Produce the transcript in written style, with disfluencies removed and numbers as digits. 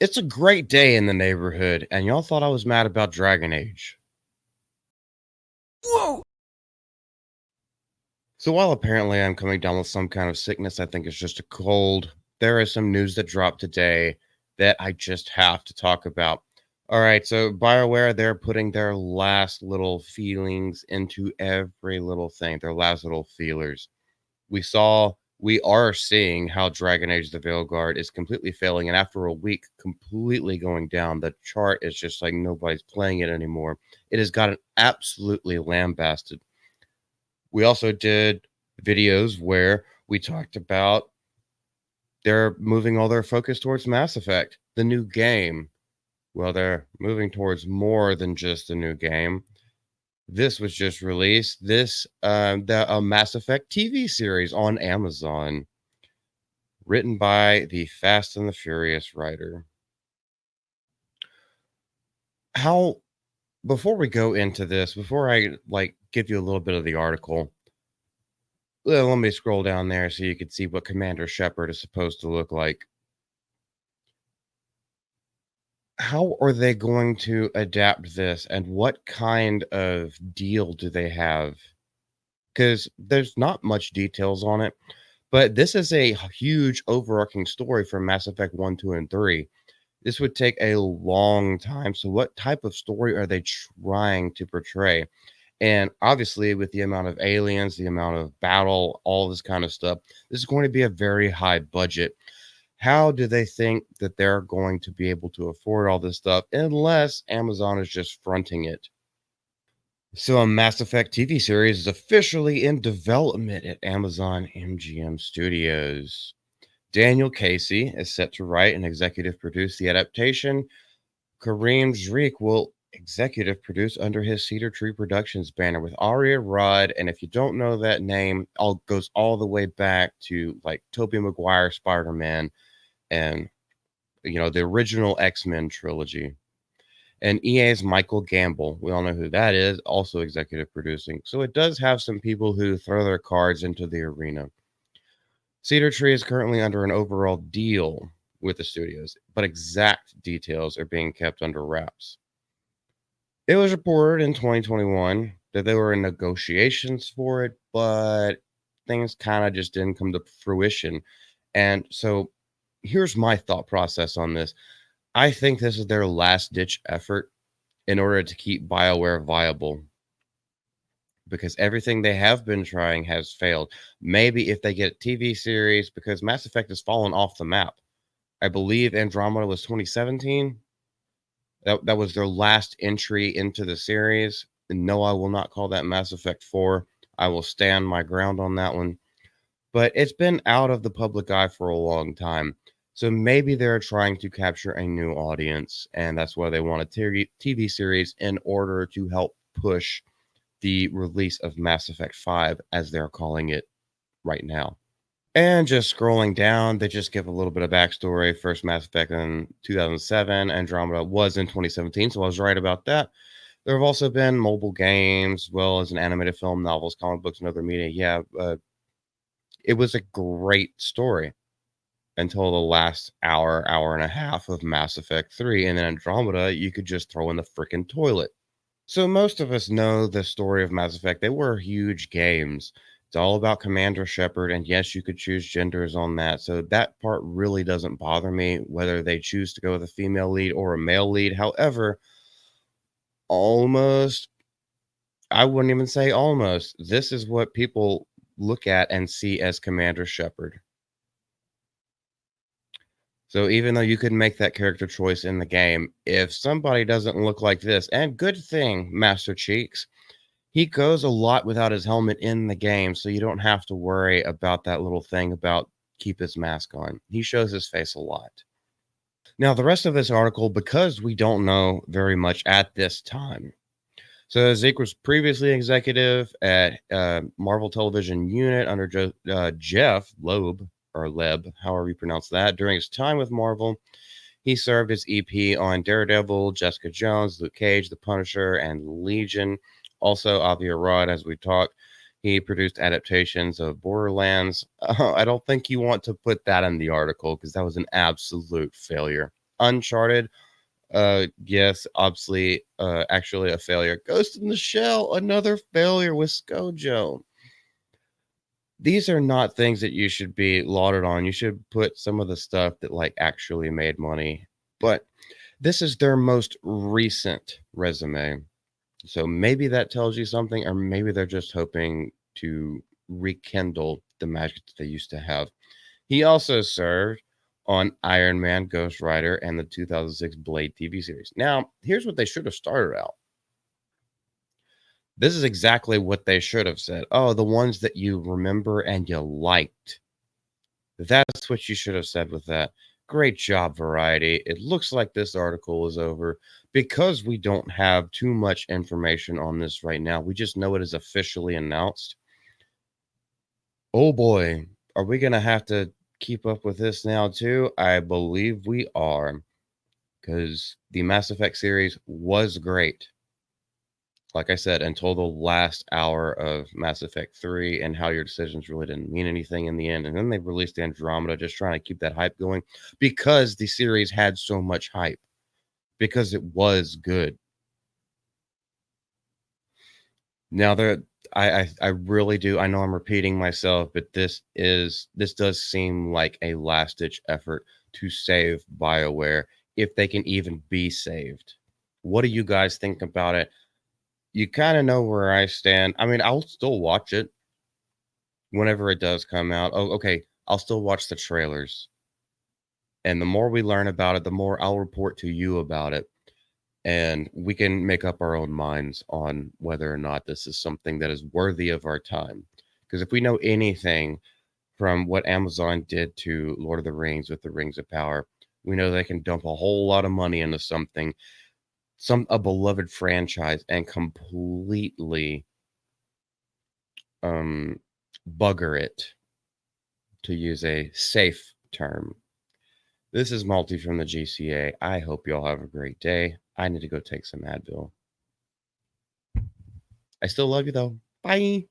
It's a great day in the neighborhood, and y'all thought I was mad about Dragon Age. Whoa! So while apparently I'm coming down with some kind of sickness, I think it's just a cold. There is some news that dropped today that I just have to talk about. All right, so BioWare, they're putting their last little feelings into every little thing, their last little feelers. We are seeing how Dragon Age the Veilguard is completely failing, and after a week, completely going down. The chart is just like nobody's playing it anymore. It has gotten absolutely lambasted. We also did videos where we talked about they're moving all their focus towards Mass Effect, the new game. Well, they're moving towards more than just a new game. This was just released. The Mass Effect TV series on Amazon, written by the Fast and the Furious writer. How Before we go into this, before I give you a little bit of the article, let me scroll down there so you can see what Commander Shepard is supposed to look like. How are they going to adapt this, and what kind of deal do they have? Because there's not much details on it, but this is a huge overarching story for Mass Effect 1, 2, and 3. This would take a long time. So, what type of story are they trying to portray? And obviously, with the amount of aliens, the amount of battle, all this kind of stuff, this is going to be a very high budget. How do they think that they're going to be able to afford all this stuff unless Amazon is just fronting it? So, a Mass Effect TV series is officially in development at Amazon MGM Studios. Daniel Casey is set to write and executive produce the adaptation. Kareem Zreik will executive produce under his Cedar Tree Productions banner with Aria Rudd. And if you don't know that name, all goes all the way back to like Tobey Maguire Spider-Man and the original X-Men trilogy. And EA's Michael Gamble, we all know who that is, also executive producing. So it does have some people who throw their cards into the arena. Cedar Tree is currently under an overall deal with the studios, but exact details are being kept under wraps. It was reported in 2021 that they were in negotiations for it, but things kind of just didn't come to fruition. And so here's my thought process on this. I think this is their last ditch effort in order to keep BioWare viable because everything they have been trying has failed. Maybe if they get a TV series, because Mass Effect has fallen off the map. I believe Andromeda was 2017. That was their last entry into the series. And no, I will not call that Mass Effect 4. I will stand my ground on that one. But it's been out of the public eye for a long time. So maybe they're trying to capture a new audience, and that's why they want a TV series in order to help push the release of Mass Effect 5, as they're calling it right now. And just scrolling down, they just give a little bit of backstory. First Mass Effect in 2007, Andromeda was in 2017, so I was right about that. There have also been mobile games, as well as an animated film, novels, comic books, and other media. Yeah, it was a great story until the last hour, hour and a half of Mass Effect 3, and then Andromeda, you could just throw in the freaking toilet. So most of us know the story of Mass Effect. They were huge games. It's all about Commander Shepard, and yes, you could choose genders on that. So that part really doesn't bother me, whether they choose to go with a female lead or a male lead. However, almost, I wouldn't even say almost. This is what people look at and see as Commander Shepard. So even though you could make that character choice in the game, if somebody doesn't look like this, and good thing, Master Cheeks, he goes a lot without his helmet in the game, so you don't have to worry about that little thing about keep his mask on. He shows his face a lot. Now, the rest of this article, because we don't know very much at this time. So Zeke was previously executive at Marvel Television Unit under Jeff Loeb, or Leb, however you pronounce that. During his time with Marvel, he served as EP on Daredevil, Jessica Jones, Luke Cage, The Punisher, and Legion. Also, Avi Arad, as we talked, he produced adaptations of Borderlands. I don't think you want to put that in the article because that was an absolute failure. Uncharted, yes, obviously, actually a failure. Ghost in the Shell, another failure with SCOJO. These are not things that you should be lauded on. You should put some of the stuff that, like, actually made money. But this is their most recent resume. So maybe that tells you something, or maybe they're just hoping to rekindle the magic that they used to have. He also served on Iron Man, Ghost Rider, and the 2006 Blade TV series. Now, here's what they should have started out. This is exactly what they should have said. Oh, the ones that you remember and you liked. That's what you should have said with that. Great job, Variety. It looks like this article is over because we don't have too much information on this right now. We just know it is officially announced. Oh boy, are we going to have to keep up with this now too? I believe we are because the Mass Effect series was great. Like I said, until the last hour of Mass Effect 3 and how your decisions really didn't mean anything in the end. And then they released Andromeda, just trying to keep that hype going because the series had so much hype, because it was good. Now there I really do. I know I'm repeating myself, but this does seem like a last ditch effort to save BioWare if they can even be saved. What do you guys think about it? You kind of know where I stand. I mean, I'll still watch it whenever it does come out. Oh, okay. I'll still watch the trailers. And the more we learn about it, the more I'll report to you about it. And we can make up our own minds on whether or not this is something that is worthy of our time. Because if we know anything from what Amazon did to Lord of the Rings with the Rings of Power, we know they can dump a whole lot of money into something, a beloved franchise, and completely um bugger it, to use a safe term. This is Malty from the GCA. I hope you all have a great day. I need to go take some Advil. I still love you though. Bye.